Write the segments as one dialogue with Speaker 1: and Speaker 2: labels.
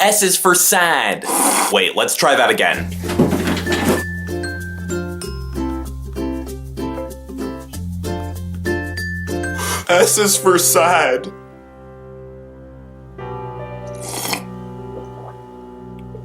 Speaker 1: S is for sad. Wait, let's try that again.
Speaker 2: S is for sad.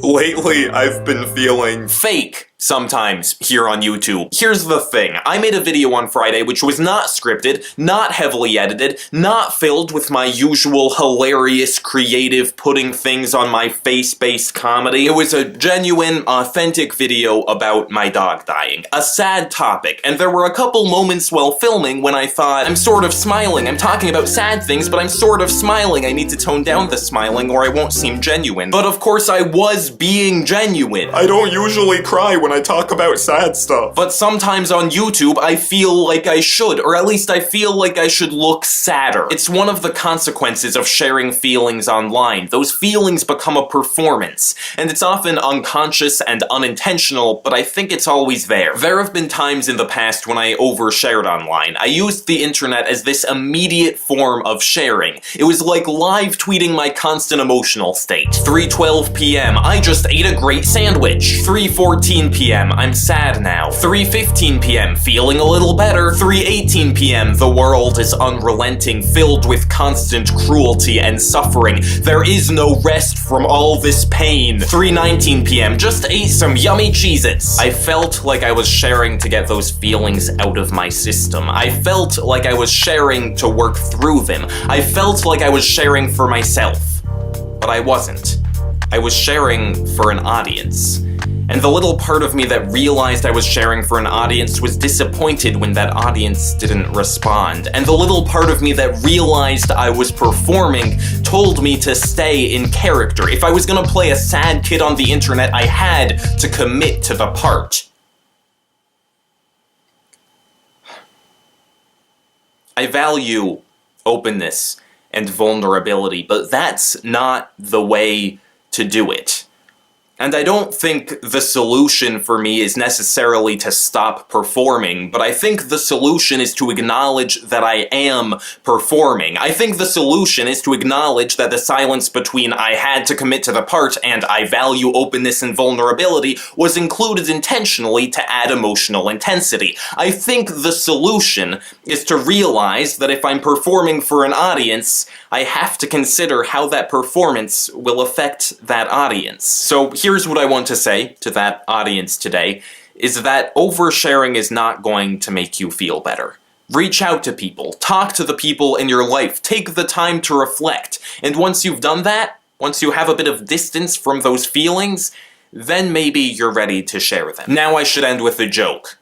Speaker 2: Lately, I've been feeling
Speaker 1: fake sometimes here on YouTube. Here's the thing, I made a video on Friday which was not scripted, not heavily edited, not filled with my usual hilarious, creative, putting things on my face-based comedy. It was a genuine, authentic video about my dog dying. A sad topic, and there were a couple moments while filming when I thought, I'm sort of smiling, I'm talking about sad things, but I'm sort of smiling, I need to tone down the smiling or I won't seem genuine. But of course I was being genuine.
Speaker 2: I don't usually cry when I talk about sad stuff.
Speaker 1: But sometimes on YouTube, I feel like I should, or at least I feel like I should look sadder. It's one of the consequences of sharing feelings online. Those feelings become a performance, and it's often unconscious and unintentional, but I think it's always there. There have been times in the past when I overshared online. I used the internet as this immediate form of sharing. It was like live tweeting my constant emotional state. 3:12 p.m. I just ate a great sandwich. 3:14 p.m. I'm sad now. 3:15 p.m. feeling a little better. 3:18 p.m. the world is unrelenting, filled with constant cruelty and suffering. There is no rest from all this pain. 3:19 p.m. just ate some yummy Cheez-Its. I felt like I was sharing to get those feelings out of my system. I felt like I was sharing to work through them. I felt like I was sharing for myself. But I wasn't. I was sharing for an audience. And the little part of me that realized I was sharing for an audience was disappointed when that audience didn't respond. And the little part of me that realized I was performing told me to stay in character. If I was gonna play a sad kid on the internet, I had to commit to the part. I value openness and vulnerability, but that's not the way to do it. And I don't think the solution for me is necessarily to stop performing, but I think the solution is to acknowledge that I am performing. I think the solution is to acknowledge that the silence between I had to commit to the part and I value openness and vulnerability was included intentionally to add emotional intensity. I think the solution is to realize that if I'm performing for an audience, I have to consider how that performance will affect that audience. So here's what I want to say to that audience today, is that oversharing is not going to make you feel better. Reach out to people, talk to the people in your life, take the time to reflect, and once you've done that, once you have a bit of distance from those feelings, then maybe you're ready to share them. Now I should end with a joke.